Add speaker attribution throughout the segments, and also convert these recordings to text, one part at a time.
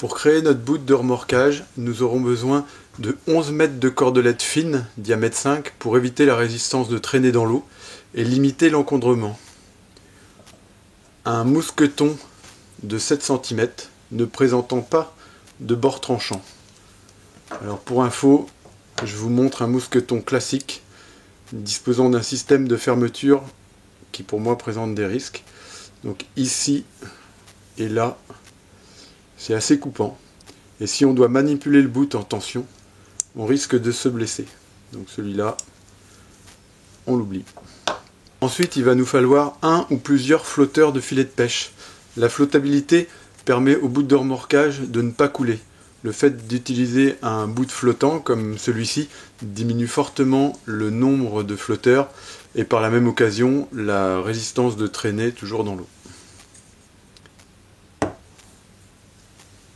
Speaker 1: Pour créer notre bout de remorquage, nous aurons besoin de 11 mètres de cordelette fine, diamètre 5, pour éviter la résistance de traîner dans l'eau et limiter l'encombrement. Un mousqueton de 7 cm ne présentant pas de bord tranchant. Alors pour info, je vous montre un mousqueton classique disposant d'un système de fermeture qui pour moi présente des risques. Donc ici et là, c'est assez coupant. Et si on doit manipuler le bout en tension, on risque de se blesser. Donc celui-là, on l'oublie. Ensuite, il va nous falloir un ou plusieurs flotteurs de filet de pêche. La flottabilité permet au bout de remorquage de ne pas couler. Le fait d'utiliser un bout de flottant comme celui-ci diminue fortement le nombre de flotteurs et par la même occasion la résistance de traîner toujours dans l'eau.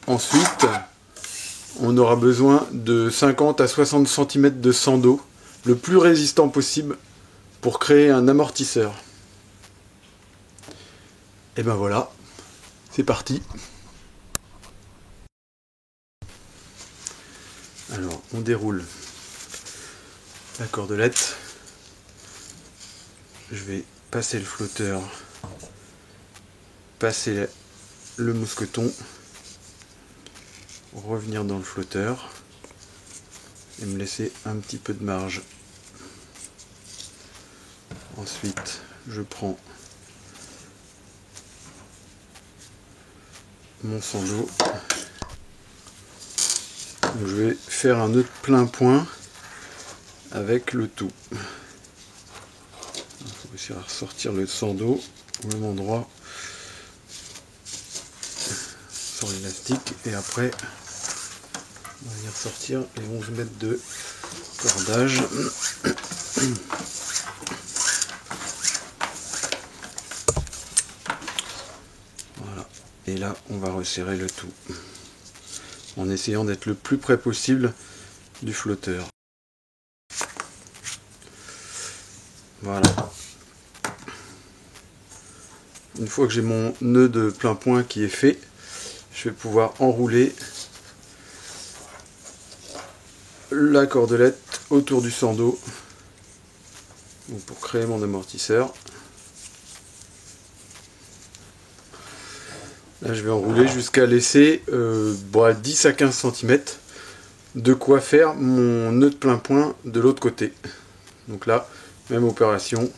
Speaker 1: Ensuite, on aura besoin de 50 à 60 cm de sang d'eau, le plus résistant possible pour créer un amortisseur. Et ben voilà, c'est parti. Alors, on déroule la cordelette. Je vais passer le flotteur, passer le mousqueton, revenir dans le flotteur et me laisser un petit peu de marge. Ensuite, je prends mon sang d'eau. Je vais faire un nœud de plein point avec le tout. Il faut réussir à ressortir le sang d'eau au même endroit sur l'élastique et après on va venir sortir les 11 mètres de cordage. Voilà. Et là on va resserrer le tout en essayant d'être le plus près possible du flotteur. Voilà. Une fois que j'ai mon nœud de plein point qui est fait, je vais pouvoir enrouler la cordelette autour du sang d'eau pour créer mon amortisseur. Là, je vais enrouler jusqu'à laisser 10 à 15 cm de quoi faire mon nœud de plein point de l'autre côté. Donc là, même opération,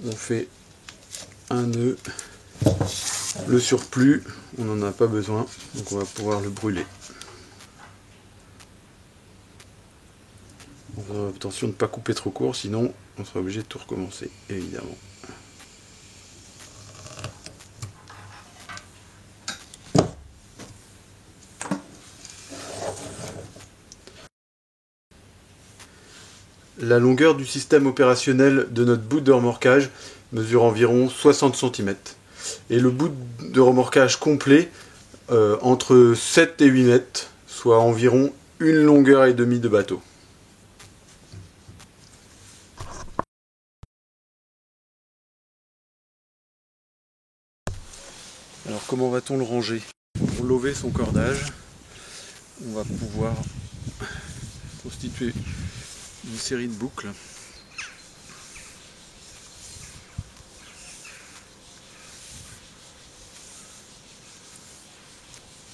Speaker 1: on fait un nœud, le surplus, on n'en a pas besoin, donc on va pouvoir le brûler. Attention de ne pas couper trop court, sinon on sera obligé de tout recommencer, évidemment. La longueur du système opérationnel de notre bout de remorquage mesure environ 60 cm. Et le bout de remorquage complet entre 7 et 8 mètres, soit environ une longueur et demie de bateau. Alors comment va-t-on le ranger? Pour lever son cordage, on va pouvoir constituer une série de boucles.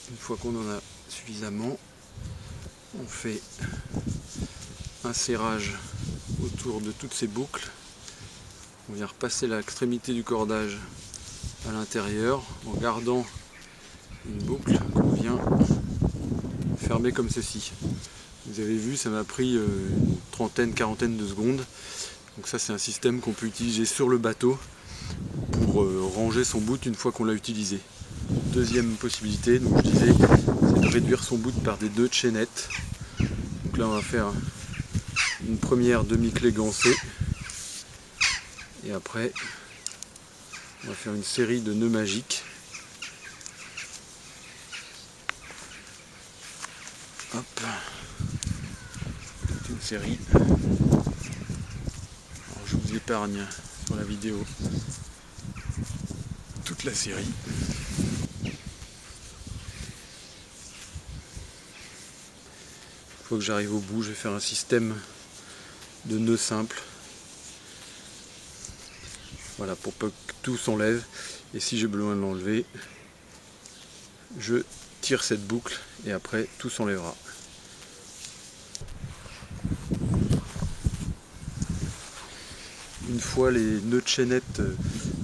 Speaker 1: Une fois qu'on en a suffisamment, on fait un serrage autour de toutes ces boucles. On vient repasser l'extrémité du cordage à l'intérieur en gardant une boucle qu'on vient fermer comme ceci. Vous avez vu, ça m'a pris une trentaine, quarantaine de secondes. Donc ça, c'est un système qu'on peut utiliser sur le bateau pour ranger son bout une fois qu'on l'a utilisé. Deuxième possibilité, donc je disais, c'est de réduire son bout par des nœuds de chaînette. Donc là, on va faire une première demi-clé gancée. Et après, on va faire une série de nœuds magiques. Hop. Toute une série. Alors, je vous épargne sur la vidéo toute la série. fois que j'arrive au bout, je vais faire un système de nœuds simples. Voilà, pour pas que tout s'enlève. Et si j'ai besoin de l'enlever, je tire cette boucle et après tout s'enlèvera. Une fois les nœuds de chaînette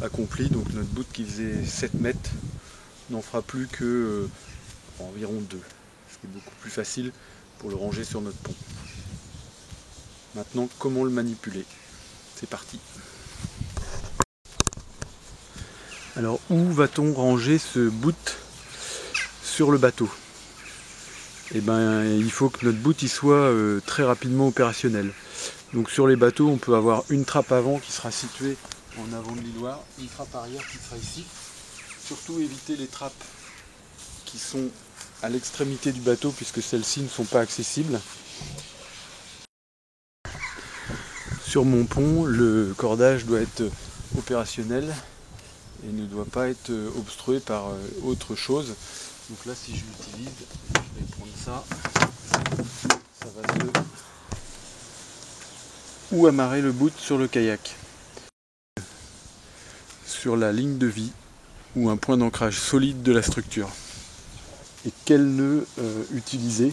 Speaker 1: accomplis, donc notre bout qui faisait 7 mètres n'en fera plus que environ 2, ce qui est beaucoup plus facile pour le ranger sur notre pont. Maintenant, comment le manipuler? C'est parti. Alors, où va-t-on ranger ce bout sur le bateau? Eh ben, il faut que notre bout y soit très rapidement opérationnel. Donc sur les bateaux, on peut avoir une trappe avant qui sera située en avant de l'îloir, une trappe arrière qui sera ici. Surtout éviter les trappes qui sont à l'extrémité du bateau puisque celles-ci ne sont pas accessibles. Sur mon pont, le cordage doit être opérationnel et ne doit pas être obstrué par autre chose. Donc là, si je l'utilise, je vais prendre ça. Ça va se... ou amarrer le bout sur le kayak. Sur la ligne de vie ou un point d'ancrage solide de la structure. Et quel nœud utiliser?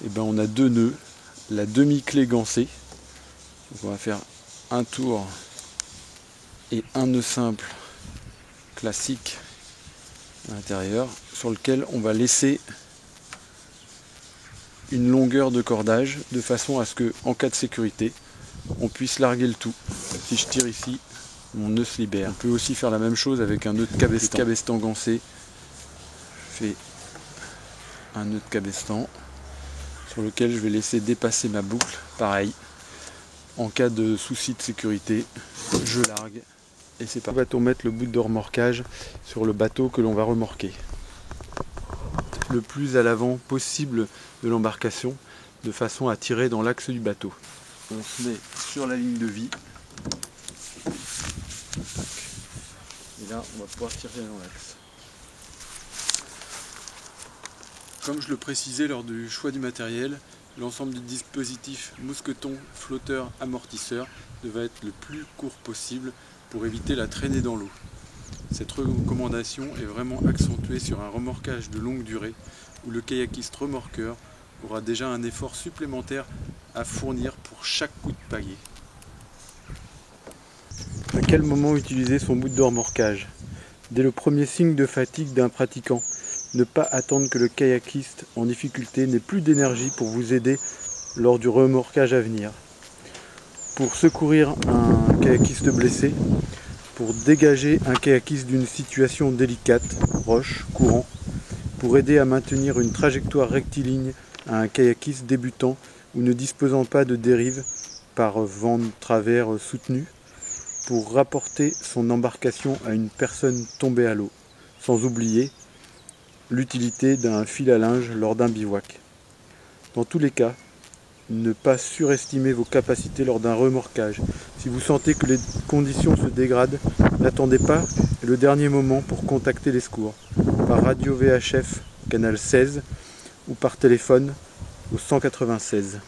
Speaker 1: Eh ben, on a 2 nœuds, la demi-clé gancée. Donc on va faire un tour et un nœud simple classique à l'intérieur sur lequel on va laisser une longueur de cordage de façon à ce que, en cas de sécurité, on puisse larguer le tout. Si je tire ici, mon nœud se libère. On peut aussi faire la même chose avec un nœud de cabestan gancé. Je fais un nœud de cabestan sur lequel je vais laisser dépasser ma boucle. Pareil, en cas de souci de sécurité, je largue et c'est parti. Va-t-on mettre le bout de remorquage sur le bateau que l'on va remorquer? Le plus à l'avant possible de l'embarcation, de façon à tirer dans l'axe du bateau. On se met sur la ligne de vie. Et là, on va pouvoir tirer dans l'axe. Comme je le précisais lors du choix du matériel, l'ensemble du dispositif mousqueton, flotteur, amortisseur devait être le plus court possible pour éviter la traînée dans l'eau. Cette recommandation est vraiment accentuée sur un remorquage de longue durée où le kayakiste remorqueur aura déjà un effort supplémentaire à fournir pour chaque coup de pagaie. À quel moment utiliser son bout de remorquage? Dès le premier signe de fatigue d'un pratiquant. Ne pas attendre que le kayakiste en difficulté n'ait plus d'énergie pour vous aider lors du remorquage à venir. Pour secourir un kayakiste blessé, pour dégager un kayakiste d'une situation délicate, roche, courant, pour aider à maintenir une trajectoire rectiligne à un kayakiste débutant ou ne disposant pas de dérive par vent de travers soutenu, pour rapporter son embarcation à une personne tombée à l'eau, sans oublier l'utilité d'un fil à linge lors d'un bivouac. Dans tous les cas, ne pas surestimer vos capacités lors d'un remorquage. Si vous sentez que les conditions se dégradent, n'attendez pas le dernier moment pour contacter les secours, par radio VHF canal 16 ou par téléphone au 196.